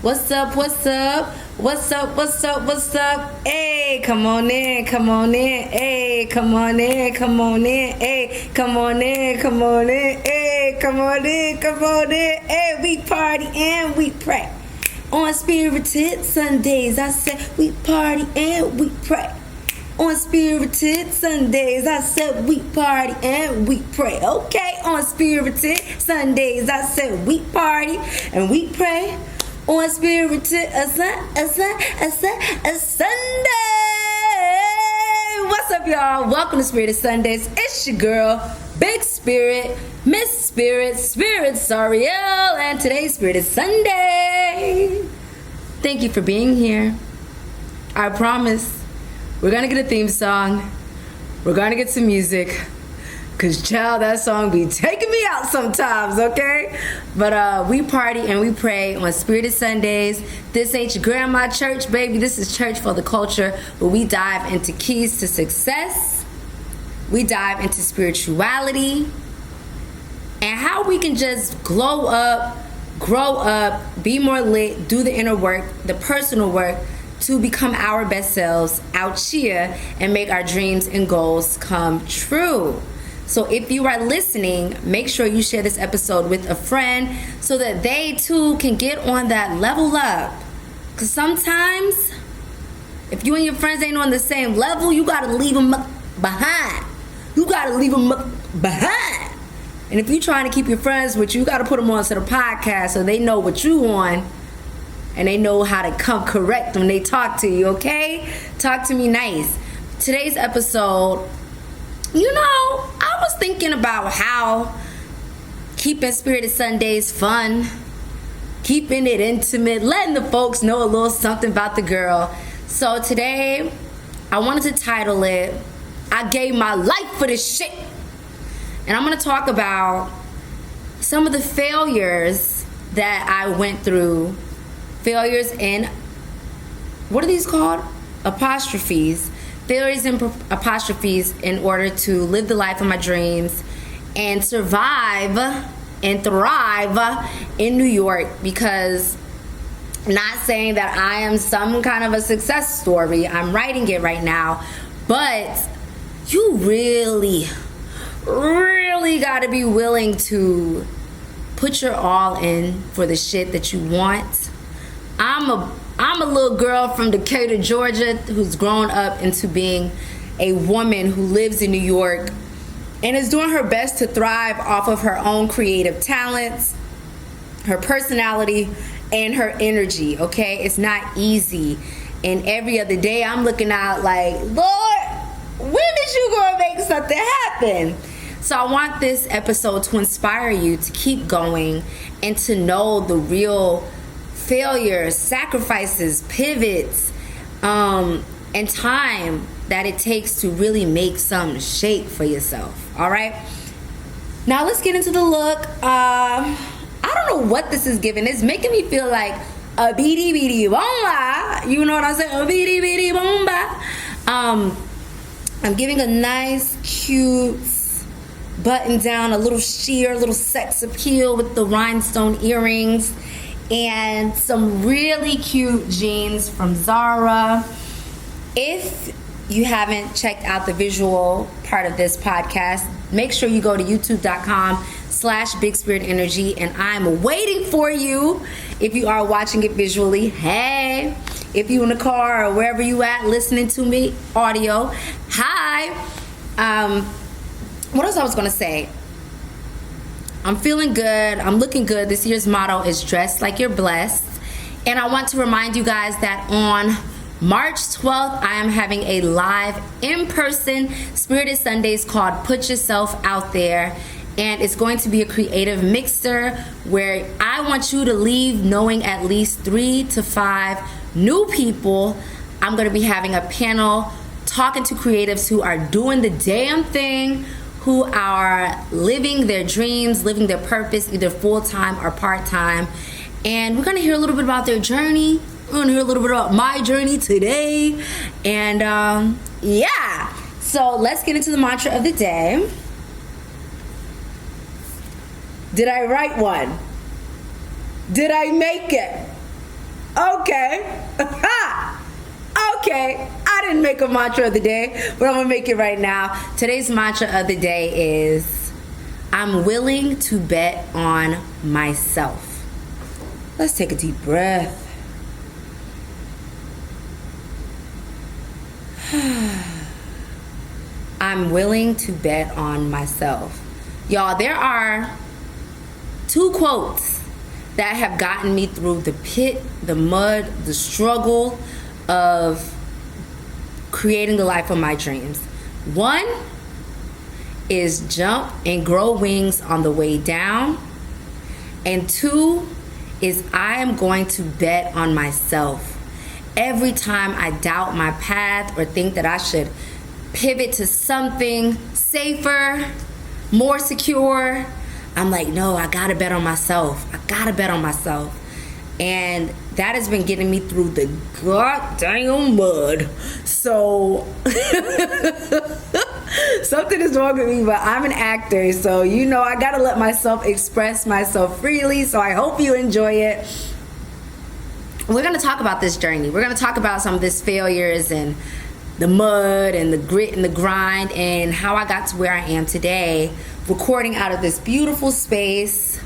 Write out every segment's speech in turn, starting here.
What's up? What's up? What's up? What's up? What's up? Hey, come on in, come on in. Hey, come on in, come on in. Hey, come on in, come on in. Hey, come on in, come on in. Hey, we party and we pray. On Spirited Sundays, I said we party and we pray. On Spirited Sundays, I said we party and we pray. Okay, on Spirited Sundays, I said we party and we pray. On Spirited Sunday. What's up, y'all? Welcome to Spirited Sundays. It's your girl, Big Spirit, Miss Spirit, Spirit Sariel, and today's Spirited Sunday. Thank you for being here. I promise we're gonna get a theme song. We're gonna get some music. Cause child, that song be taking me out sometimes, okay? But we party and we pray on Spirited Sundays. This ain't your grandma church, baby. This is church for the culture, where we dive into keys to success. We dive into spirituality and how we can just glow up, grow up, be more lit, do the inner work, the personal work, to become our best selves out here and make our dreams and goals come true. So if you are listening, make sure you share this episode with a friend so that they too can get on that level up. Because sometimes, if you and your friends ain't on the same level, you got to leave them behind. You got to leave them behind. And if you're trying to keep your friends with you, you got to put them onto the podcast so they know what you on. And they know how to come correct when they talk to you, okay? Talk to me nice. Today's episode, I was thinking about how keeping Spirited Sundays fun, keeping it intimate, letting the folks know a little something about the girl. So today, I wanted to title it, I Gave My Life for This Shit. And I'm going to talk about some of the failures that I went through. Failures in, what are these called? Apostrophes. Failures and apostrophes in order to live the life of my dreams and survive and thrive in New York. Because I'm not saying that I am some kind of a success story. I'm writing it right now. But you really got to be willing to put your all in for the shit that you want. I'm a little girl from Decatur, Georgia, who's grown up into being a woman who lives in New York and is doing her best to thrive off of her own creative talents, her personality, and her energy, okay? It's not easy. And every other day I'm looking out like, Lord, when is you gonna make something happen? So I want this episode to inspire you to keep going and to know the real failures, sacrifices, pivots, and time that it takes to really make something shake for yourself. All right. Now let's get into the look. I don't know what this is giving. It's making me feel like a beady beady bomba. You know what I'm saying? A beady beady bomba. I'm giving a nice, cute button down, a little sheer, a little sex appeal with the rhinestone earrings. And some really cute jeans from Zara. If you haven't checked out the visual part of this podcast, make sure you go to youtube.com/BigSpiritEnergy, and I'm waiting for you. If you are watching it visually, hey. If you in the car or wherever you at listening to me, audio, hi. What else I was gonna say? I'm feeling good. I'm looking good. This year's motto is dress like you're blessed. And I want to remind you guys that on March 12th, I am having a live in-person Spirited Sundays called Put Yourself Out There. And it's going to be a creative mixer where I want you to leave knowing at least 3 to 5 new people. I'm going to be having a panel talking to creatives who are doing the damn thing, who are living their dreams, living their purpose, either full-time or part-time. And we're gonna hear a little bit about their journey. We're gonna hear a little bit about my journey today. And yeah, so let's get into the mantra of the day. Did I write one? Did I make it? Okay. Okay. I didn't make a mantra of the day, but I'm going to make it right now. Today's mantra of the day is, I'm willing to bet on myself. Let's take a deep breath. I'm willing to bet on myself. Y'all, there are 2 quotes that have gotten me through the pit, the mud, the struggle of creating the life of my dreams. 1 is jump and grow wings on the way down. And 2 is I am going to bet on myself. Every time I doubt my path or think that I should pivot to something safer, more secure, I'm like, no, I gotta bet on myself. I gotta bet on myself. And that has been getting me through the goddamn mud. So something is wrong with me, but I'm an actor, so I gotta let myself express myself freely. So I hope you enjoy it. We're gonna talk about this journey. We're gonna talk about some of these failures and the mud and the grit and the grind and how I got to where I am today, recording out of this beautiful space.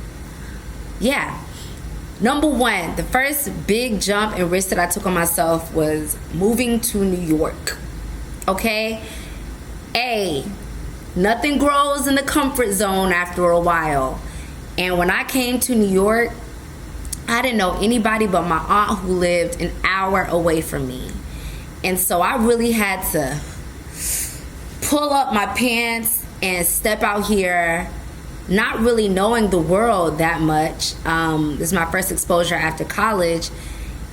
Yeah. Number 1, the first big jump and risk that I took on myself was moving to New York. Okay? Nothing grows in the comfort zone after a while. And when I came to New York, I didn't know anybody but my aunt who lived an hour away from me. And so I really had to pull up my pants and step out here, not really knowing the world that much. This is my first exposure after college,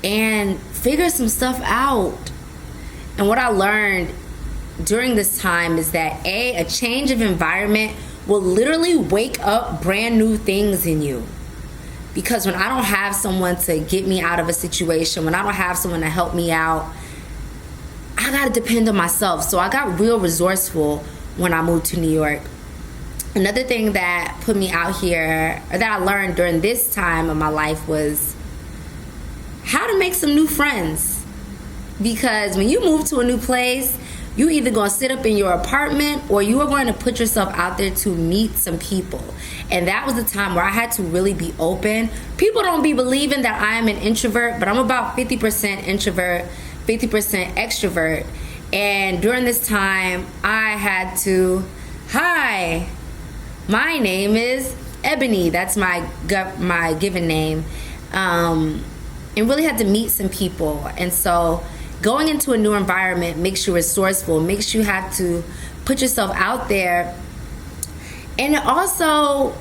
and figure some stuff out. And what I learned during this time is that a change of environment will literally wake up brand new things in you. Because when I don't have someone to get me out of a situation, when I don't have someone to help me out, I gotta depend on myself. So I got real resourceful when I moved to New York. Another thing that put me out here, or that I learned during this time of my life, was how to make some new friends. Because when you move to a new place, you either gonna sit up in your apartment or you are going to put yourself out there to meet some people. And that was the time where I had to really be open. People don't be believing that I am an introvert, but I'm about 50% introvert, 50% extrovert. And during this time, I had to, hi, my name is Ebony. That's my given name. And really had to meet some people. And so going into a new environment makes you resourceful, makes you have to put yourself out there. And it also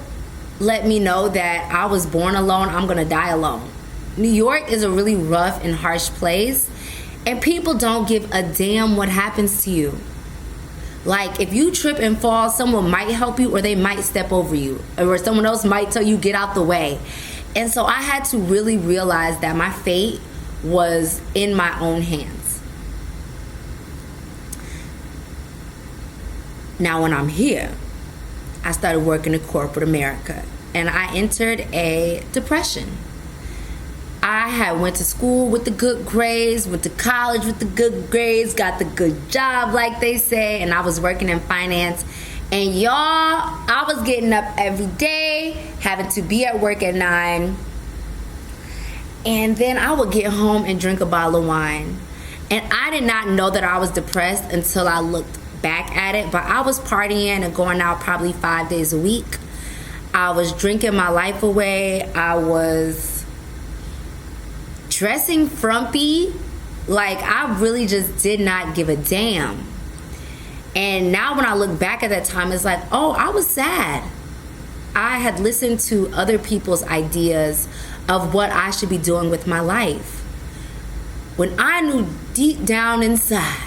let me know that I was born alone, I'm gonna die alone. New York is a really rough and harsh place, and people don't give a damn what happens to you. Like, if you trip and fall, someone might help you, or they might step over you, or someone else might tell you get out the way. And so I had to really realize that my fate was in my own hands. Now when I'm here, I started working in corporate America, and I entered a depression. I had went to school with the good grades, went to college with the good grades, got the good job like they say, and I was working in finance. And y'all, I was getting up every day, having to be at work at 9. And then I would get home and drink a bottle of wine. And I did not know that I was depressed until I looked back at it. But I was partying and going out probably 5 days a week. I was drinking my life away. I was dressing frumpy. Like, I really just did not give a damn. And now when I look back at that time, it's like, oh, I was sad. I had listened to other people's ideas of what I should be doing with my life, when I knew deep down inside,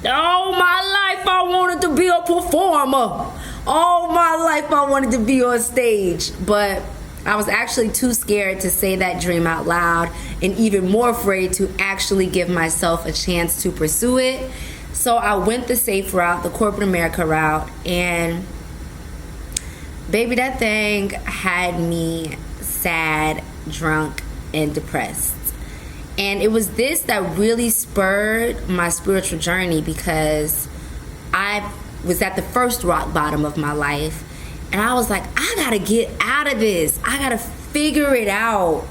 all my life I wanted to be a performer. All my life I wanted to be on stage. But I was actually too scared to say that dream out loud, and even more afraid to actually give myself a chance to pursue it. So I went the safe route, the corporate America route, and baby, that thing had me sad, drunk, and depressed. And it was this that really spurred my spiritual journey, because I was at the first rock bottom of my life. And I was like, I gotta get out of this. I gotta figure it out.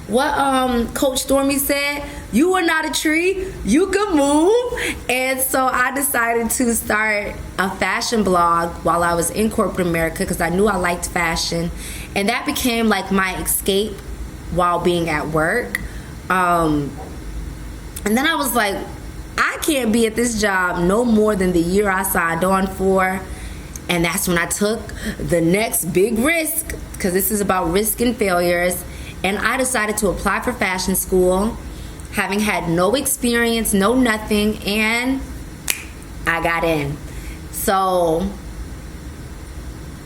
What Coach Stormy said, you are not a tree, you can move. And so I decided to start a fashion blog while I was in corporate America, because I knew I liked fashion. And that became like my escape while being at work. And then I was like, I can't be at this job no more than the year I signed on for. And that's when I took the next big risk, because this is about risk and failures. And I decided to apply for fashion school, having had no experience, no nothing, and I got in. So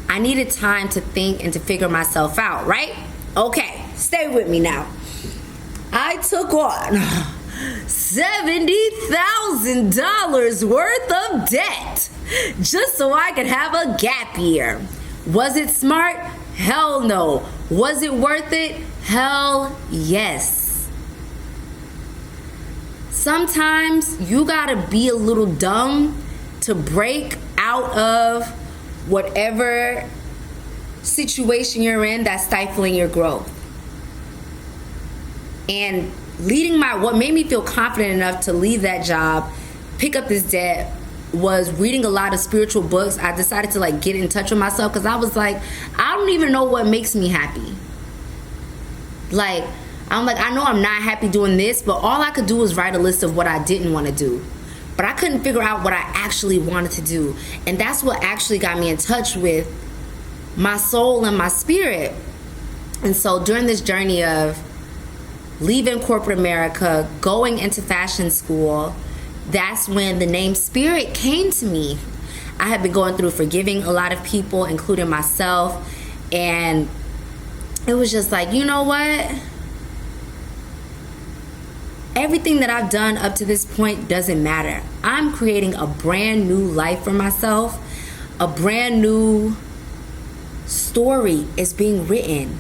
I needed time to think and to figure myself out, right? Okay, stay with me now. I took on $70,000 worth of debt just so I could have a gap year. Was it smart? Hell no. Was it worth it? Hell yes. Sometimes you gotta be a little dumb to break out of whatever situation you're in that's stifling your growth. And what made me feel confident enough to leave that job, pick up this debt, was reading a lot of spiritual books. I decided to get in touch with myself, because I was like, I don't even know what makes me happy. I know I'm not happy doing this, but all I could do was write a list of what I didn't want to do. But I couldn't figure out what I actually wanted to do. And that's what actually got me in touch with my soul and my spirit. And so during this journey of leaving corporate America, going into fashion school, that's when the name Spirit came to me. I had been going through forgiving a lot of people, including myself, and it was just like, you know what? Everything that I've done up to this point doesn't matter. I'm creating a brand new life for myself. A brand new story is being written.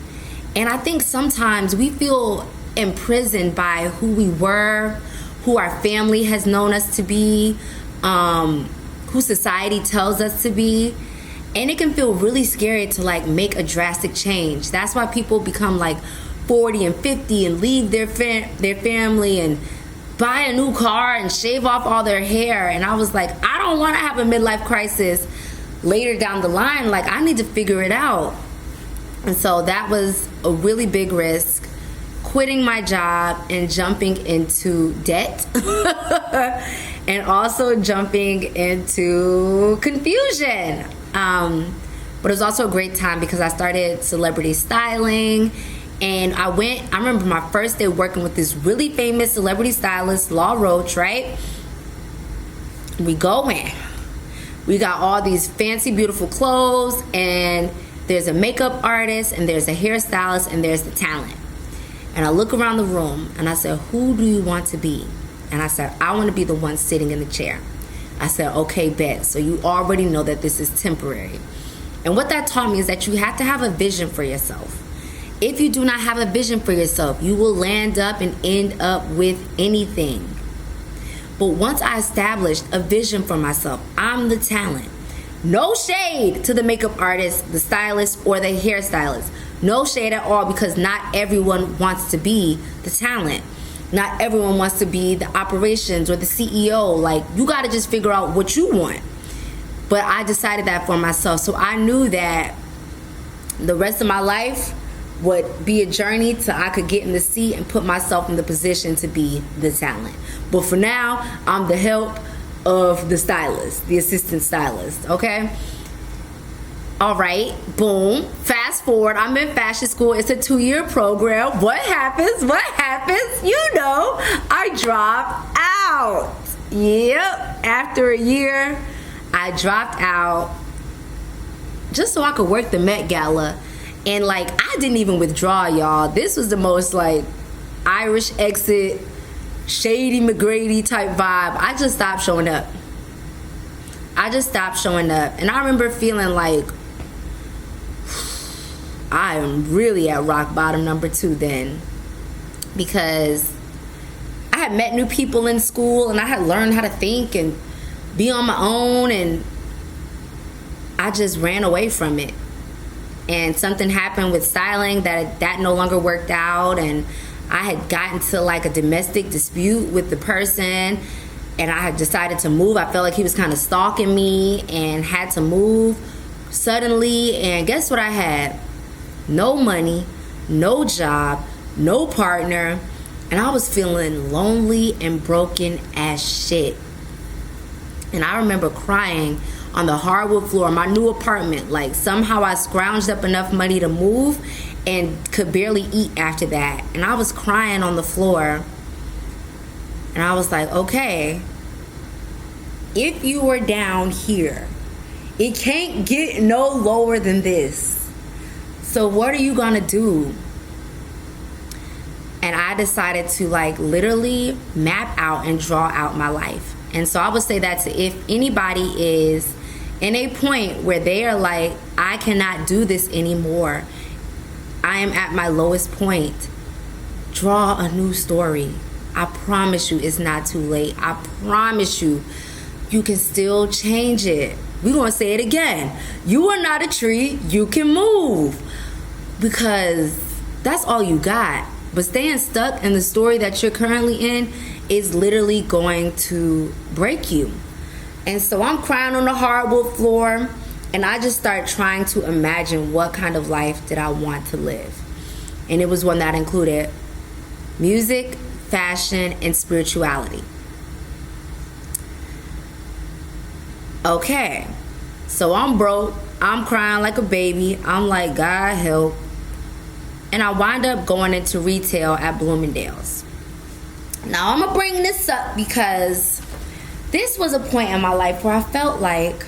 And I think sometimes we feel imprisoned by who we were, who our family has known us to be, who society tells us to be. And it can feel really scary to make a drastic change. That's why people become 40 and 50 and leave their family and buy a new car and shave off all their hair. And I was like, I don't want to have a midlife crisis later down the line. I need to figure it out. And so that was a really big risk, quitting my job and jumping into debt and also jumping into confusion. But it was also a great time because I started celebrity styling, and I remember my first day working with this really famous celebrity stylist, Law Roach, right? We go in. We got all these fancy, beautiful clothes, and there's a makeup artist, and there's a hairstylist, and there's the talent. And I look around the room, and I said, who do you want to be? And I said, I want to be the one sitting in the chair. I said, okay, bet. So you already know that this is temporary. And what that taught me is that you have to have a vision for yourself. If you do not have a vision for yourself, you will land up and end up with anything. But once I established a vision for myself, I'm the talent. No shade to the makeup artist, the stylist, or the hairstylist. No shade at all, because not everyone wants to be the talent. Not everyone wants to be the operations or the CEO. You got to just figure out what you want. But I decided that for myself. So I knew that the rest of my life would be a journey till I could get in the seat and put myself in the position to be the talent. But for now, I'm the help of the stylist, the assistant stylist, okay? All right, boom. Fast forward, I'm in fashion school. It's a 2-year program. What happens? You know, I dropped out. Yep, after a year, I dropped out just so I could work the Met Gala. And I didn't even withdraw, y'all. This was the most Irish exit, Shady McGrady type vibe. I just stopped showing up. And I remember feeling I am really at rock bottom number 2 then. Because had met new people in school, and I had learned how to think and be on my own, and I just ran away from it. And something happened with styling that no longer worked out, and I had gotten to like a domestic dispute with the person, and I had decided to move. I felt like he was kind of stalking me and had to move suddenly. And guess what I had? No money, no job, no partner, and I was feeling lonely and broken as shit. And I remember crying on the hardwood floor of my new apartment. Like, somehow I scrounged up enough money to move and could barely eat after that. And I was crying on the floor. And I was like, okay, if you were down here, it can't get no lower than this. So what are you gonna do? And I decided to like literally map out and draw out my life. And so I would say that if anybody is in a point where they are like, I cannot do this anymore, I am at my lowest point, draw a new story. I promise you it's not too late. I promise you, you can still change it. We're gonna say it again. You are not a tree, you can move. Because that's all you got. But staying stuck in the story that you're currently in is literally going to break you. And so I'm crying on the hardwood floor, and I just start trying to imagine what kind of life did I want to live. And it was one that included music, fashion, and spirituality. Okay, so I'm broke, I'm crying like a baby, I'm like, God help. And I wind up going into retail at Bloomingdale's. Now I'm gonna bring this up because this was a point in my life where I felt like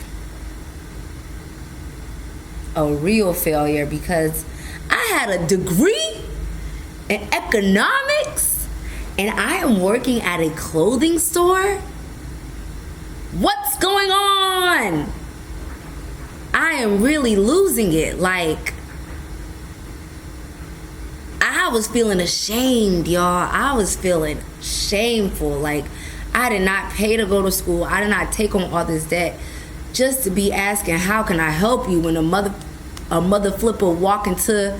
a real failure, because I had a degree in economics and I am working at a clothing store. What's going on? I am really losing it. Like, I was feeling ashamed, y'all. I was feeling shameful. Like, I did not pay to go to school. I did not take on all this debt just to be asking, how can I help you, when a mother flipper walk into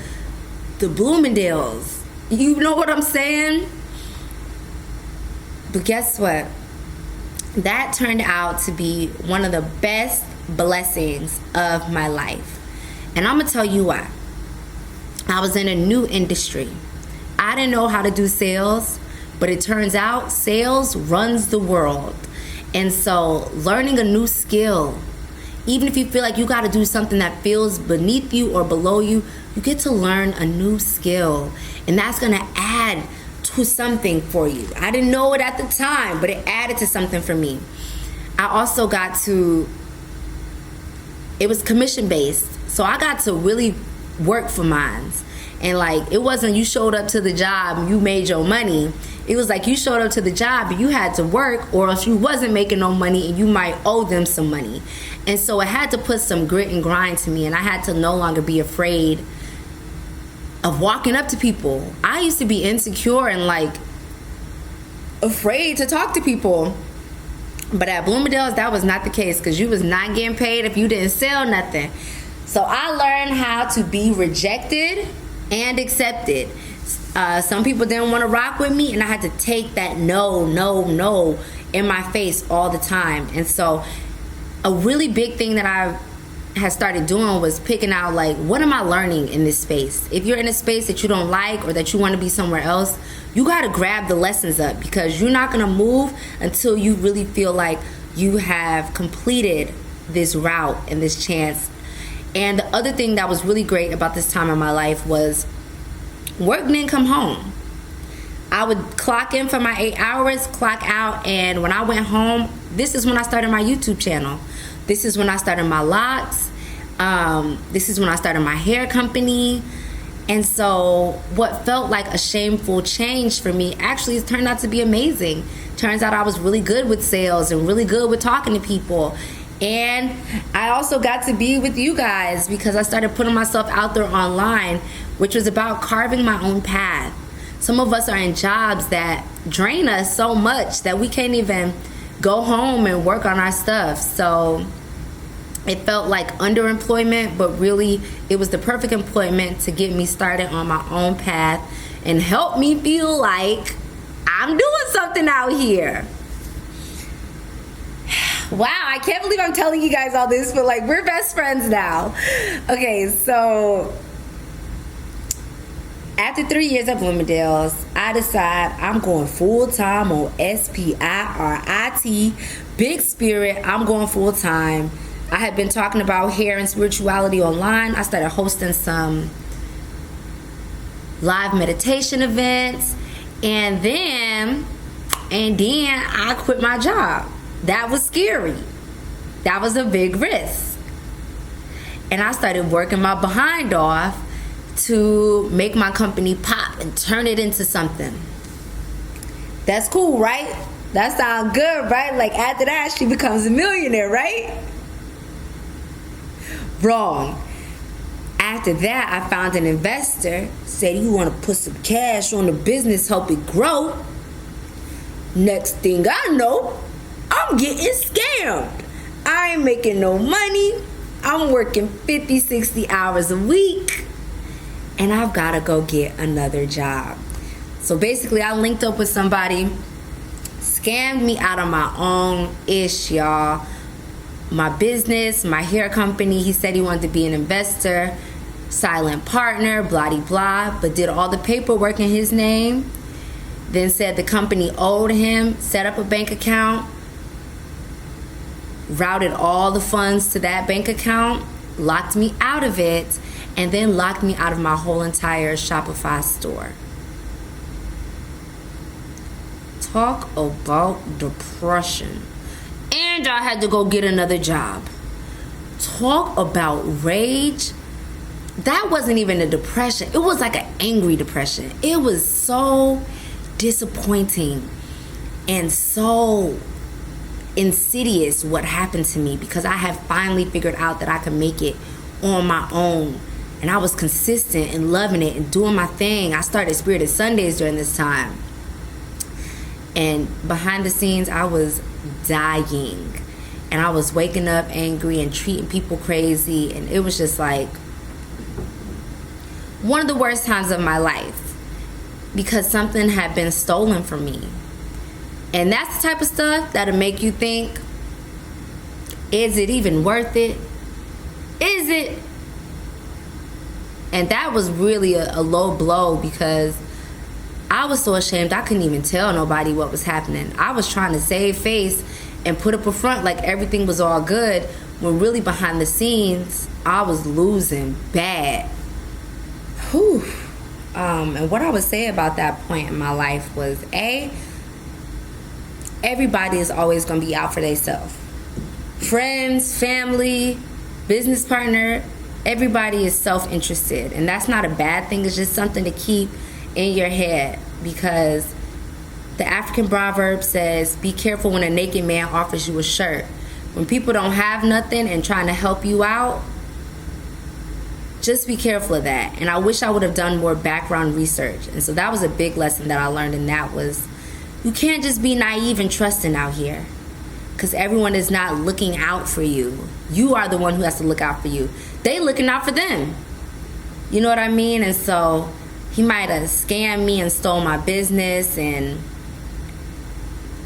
the Bloomingdale's. You know what I'm saying? But guess what? That turned out to be one of the best blessings of my life. And I'm gonna tell you why. I was in a new industry. I didn't know how to do sales, but it turns out sales runs the world. And so learning a new skill, even if you feel like you got to do something that feels beneath you or below you, you get to learn a new skill. And that's going to add to something for you. I didn't know it at the time, but it added to something for me. I also got to, it was commission based. So I got to really work for mines. And like, it wasn't you showed up to the job and you made your money. It was like you showed up to the job and you had to work, or else you wasn't making no money and you might owe them some money. And so it had to put some grit and grind to me, and I had to no longer be afraid of walking up to people. I used to be insecure and like afraid to talk to people. But at Bloomingdale's, that was not the case, because you was not getting paid if you didn't sell nothing. So I learned how to be rejected and accepted. Some people didn't want to rock with me, and I had to take that no in my face all the time. And so a really big thing that I had started doing was picking out, like, what am I learning in this space? If you're in a space that you don't like or that you want to be somewhere else, you got to grab the lessons up, because you're not going to move until you really feel like you have completed this route and this chance. And the other thing that was really great about this time in my life was work didn't come home. I would clock in for my 8 hours, clock out, and when I went home, this is when I started my YouTube channel. This is when I started my locs. This is when I started my hair company. And so what felt like a shameful change for me actually has turned out to be amazing. Turns out I was really good with sales and really good with talking to people. And I also got to be with you guys, because I started putting myself out there online, which was about carving my own path. Some of us are in jobs that drain us so much that we can't even go home and work on our stuff. So it felt like underemployment, but really it was the perfect employment to get me started on my own path and help me feel like I'm doing something out here. Wow, I can't believe I'm telling you guys all this, but like, we're best friends now. Okay, so after 3 years at Bloomingdale's, I decide I'm going full-time on SPIRIT, Big Spirit. I'm going full-time. I had been talking about hair and spirituality online. I started hosting some live meditation events. And then I quit my job. That was scary. That was a big risk. And I started working my behind off to make my company pop and turn it into something. That's cool, right? That sounds good, right? Like after that, she becomes a millionaire, right? Wrong. After that, I found an investor, said you want to put some cash on the business, help it grow. Next thing I know, I'm getting scammed. I ain't making no money. I'm working 50, 60 hours a week. And I've got to go get another job. So basically, I linked up with somebody, scammed me out of my own ish, y'all. My business, my hair company, he said he wanted to be an investor, silent partner, blah, blah, blah, but did all the paperwork in his name. Then said the company owed him, set up a bank account, routed all the funds to that bank account, locked me out of it, and then locked me out of my whole entire Shopify store. Talk about depression. And I had to go get another job. Talk about rage. That wasn't even a depression. It was like an angry depression. It was so disappointing and so insidious what happened to me, because I had finally figured out that I could make it on my own. And I was consistent and loving it and doing my thing. I started Spirited Sundays during this time. And behind the scenes, I was dying. And I was waking up angry and treating people crazy. And it was just like one of the worst times of my life, because something had been stolen from me. And that's the type of stuff that'll make you think, is it even worth it? Is it? And that was really a low blow, because I was so ashamed I couldn't even tell nobody what was happening. I was trying to save face and put up a front like everything was all good, when really behind the scenes, I was losing bad. Whew. And what I would say about that point in my life was, everybody is always going to be out for themselves. Friends, family, business partner, everybody is self-interested. And that's not a bad thing. It's just something to keep in your head, because the African proverb says, be careful when a naked man offers you a shirt. When people don't have nothing and trying to help you out, just be careful of that. And I wish I would have done more background research. And so that was a big lesson that I learned, and that was, you can't just be naive and trusting out here, because everyone is not looking out for you. You are the one who has to look out for you. They looking out for them. You know what I mean? And so he might have scammed me and stole my business and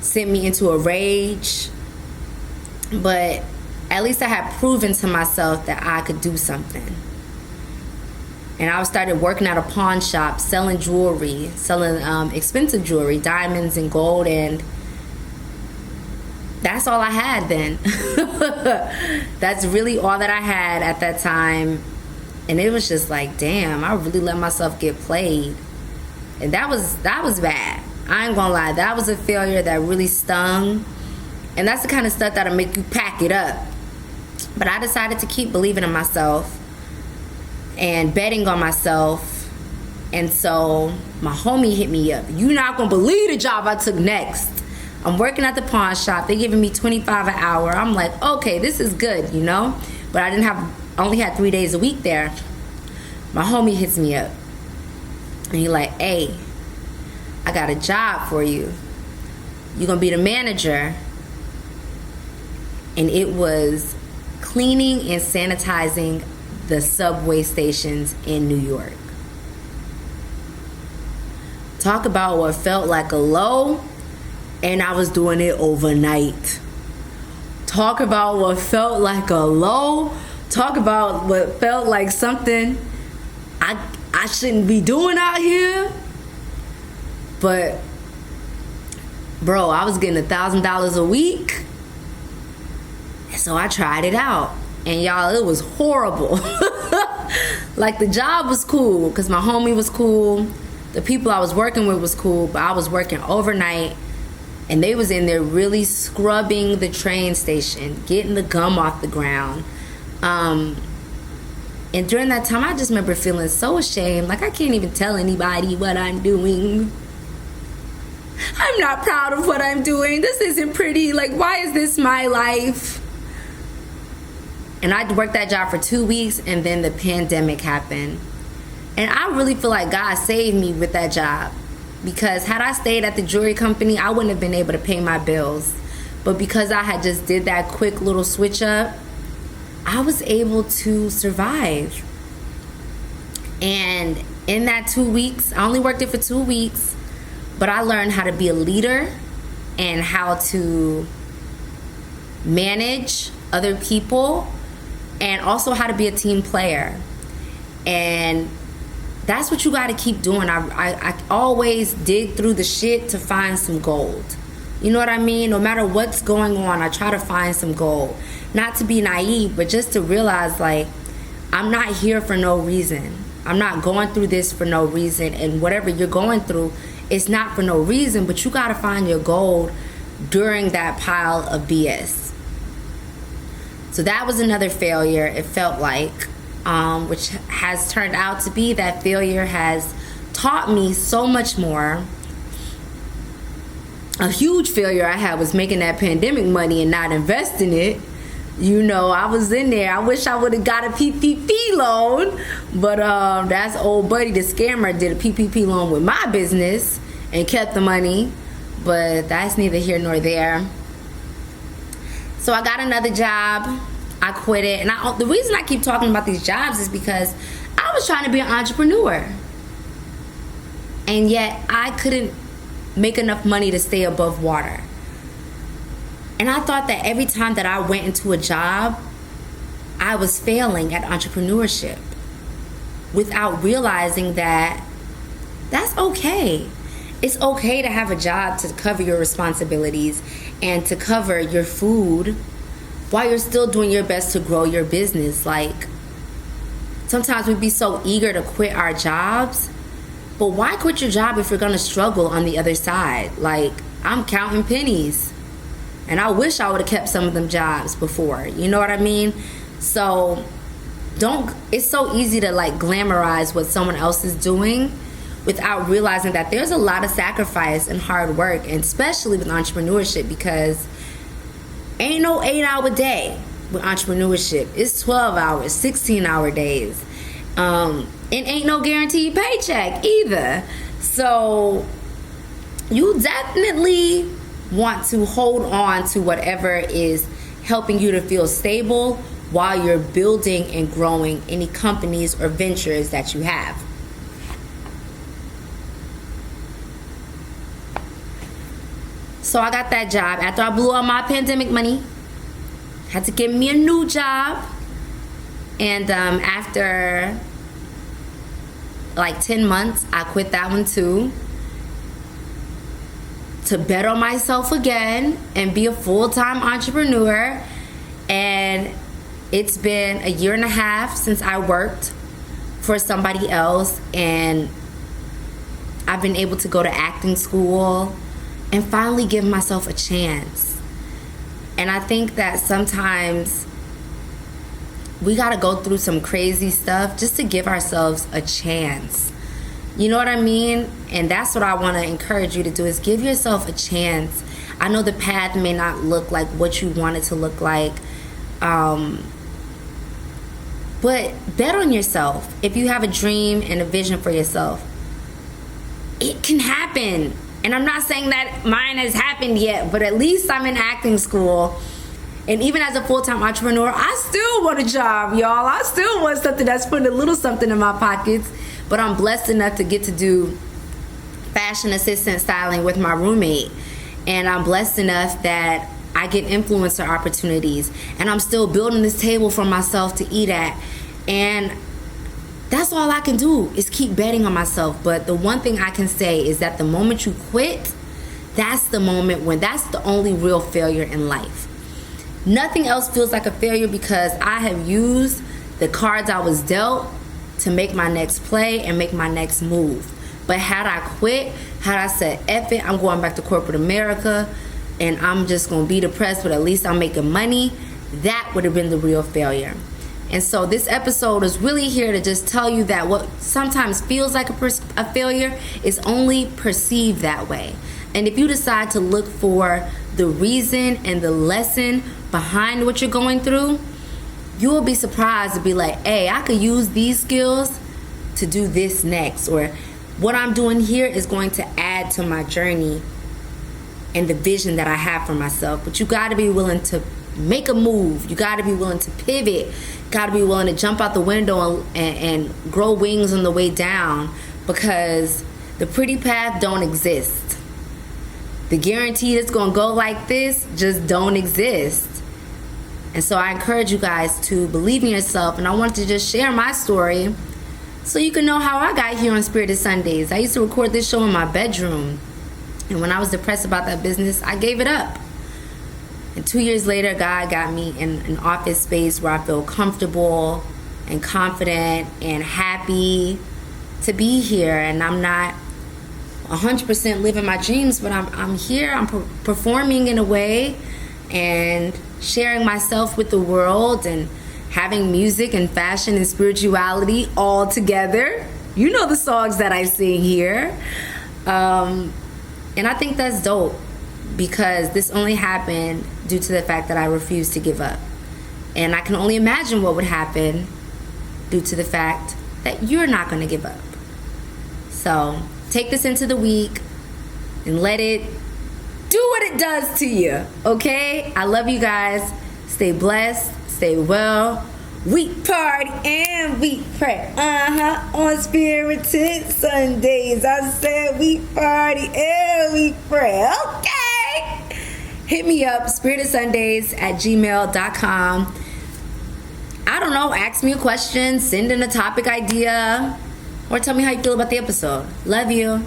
sent me into a rage. But at least I had proven to myself that I could do something. And I started working at a pawn shop, selling jewelry, selling expensive jewelry, diamonds and gold, and that's all I had then. That's really all that I had at that time. And it was just like, damn, I really let myself get played. And that was bad. I ain't gonna lie, that was a failure that really stung. And that's the kind of stuff that'll make you pack it up. But I decided to keep believing in myself and betting on myself. And so my homie hit me up. You're not gonna believe the job I took next. I'm working at the pawn shop. They're giving me $25 an hour. I'm like, okay, this is good, you know? But I only had 3 days a week there. My homie hits me up. And he like, hey, I got a job for you. You're going to be the manager. And it was cleaning and sanitizing the subway stations in New York. Talk about what felt like a low, and I was doing it overnight. Talk about what felt like a low. Talk about what felt like something I shouldn't be doing out here. But bro, I was getting $1,000 a week. And so I tried it out. And y'all, it was horrible. Like, the job was cool because my homie was cool. The people I was working with was cool, but I was working overnight, and they was in there really scrubbing the train station, getting the gum off the ground. And during that time, I just remember feeling so ashamed. Like, I can't even tell anybody what I'm doing. I'm not proud of what I'm doing. This isn't pretty. Like, why is this my life? And I worked that job for 2 weeks, and then the pandemic happened. And I really feel like God saved me with that job, because had I stayed at the jewelry company, I wouldn't have been able to pay my bills. But because I had just did that quick little switch up, I was able to survive. And in that 2 weeks, I only worked it for 2 weeks, but I learned how to be a leader and how to manage other people, and also how to be a team player. And that's what you got to keep doing. I always dig through the shit to find some gold. You know what I mean? No matter what's going on, I try to find some gold. Not to be naive, but just to realize, like, I'm not here for no reason. I'm not going through this for no reason. And whatever you're going through, it's not for no reason, but you got to find your gold during that pile of BS. So that was another failure, it felt like, which has turned out to be that failure has taught me so much more. A huge failure I had was making that pandemic money and not investing it. You know, I was in there. I wish I would have got a PPP loan, but that's old buddy, the scammer, did a PPP loan with my business and kept the money. But that's neither here nor there. So I got another job. I quit it. And the reason I keep talking about these jobs is because I was trying to be an entrepreneur. And yet I couldn't make enough money to stay above water. And I thought that every time that I went into a job, I was failing at entrepreneurship, without realizing that that's okay. It's okay to have a job to cover your responsibilities and to cover your food while you're still doing your best to grow your business. Like, sometimes we'd be so eager to quit our jobs, but why quit your job if you're gonna struggle on the other side? Like, I'm counting pennies, and I wish I would have kept some of them jobs before. You know what I mean? So it's so easy to like glamorize what someone else is doing without realizing that there's a lot of sacrifice and hard work, and especially with entrepreneurship, because ain't no 8-hour day with entrepreneurship. It's 12 hours, 16-hour days. And ain't no guaranteed paycheck either. So you definitely want to hold on to whatever is helping you to feel stable while you're building and growing any companies or ventures that you have. So I got that job after I blew all my pandemic money. Had to get me a new job. And after like 10 months, I quit that one too, to bet on myself again and be a full-time entrepreneur. And it's been a year and a half since I worked for somebody else, and I've been able to go to acting school and finally give myself a chance. And I think that sometimes we gotta go through some crazy stuff just to give ourselves a chance. You know what I mean? And that's what I want to encourage you to do, is give yourself a chance. I know the path may not look like what you want it to look like, but bet on yourself. If you have a dream and a vision for yourself, it can happen. And I'm not saying that mine has happened yet, but at least I'm in acting school. And even as a full-time entrepreneur, I still want a job, y'all. I still want something that's putting a little something in my pockets. But I'm blessed enough to get to do fashion assistant styling with my roommate. And I'm blessed enough that I get influencer opportunities. And I'm still building this table for myself to eat at. And that's all I can do is keep betting on myself. But the one thing I can say is that the moment you quit, that's the moment when that's the only real failure in life. Nothing else feels like a failure because I have used the cards I was dealt to make my next play and make my next move. But had I quit, had I said, F it, I'm going back to corporate America and I'm just going to be depressed, but at least I'm making money, that would have been the real failure. And so this episode is really here to just tell you that what sometimes feels like a failure is only perceived that way. And if you decide to look for the reason and the lesson behind what you're going through, you will be surprised to be like, hey, I could use these skills to do this next, or what I'm doing here is going to add to my journey and the vision that I have for myself. But you got to be willing to make a move. You got to be willing to pivot. Got to be willing to jump out the window and grow wings on the way down, because the pretty path don't exist. The guarantee that's going to go like this just don't exist. And so I encourage you guys to believe in yourself. And I wanted to just share my story so you can know how I got here on Spirited Sundays. I used to record this show in my bedroom. And when I was depressed about that business, I gave it up. And 2 years later, God got me in an office space where I feel comfortable and confident and happy to be here. And I'm not 100% living my dreams, but I'm here. I'm performing in a way and sharing myself with the world and having music and fashion and spirituality all together. You know the songs that I sing here. And I think that's dope, because this only happened due to the fact that I refused to give up. And I can only imagine what would happen due to the fact that you're not going to give up. So take this into the week and let it do what it does to you, okay? I love you guys. Stay blessed, stay well. We party and we pray. On Spirited Sundays. I said we party and we pray. Okay. Hit me up, spiritedsundays@gmail.com. I don't know, ask me a question, send in a topic idea, or tell me how you feel about the episode. Love you.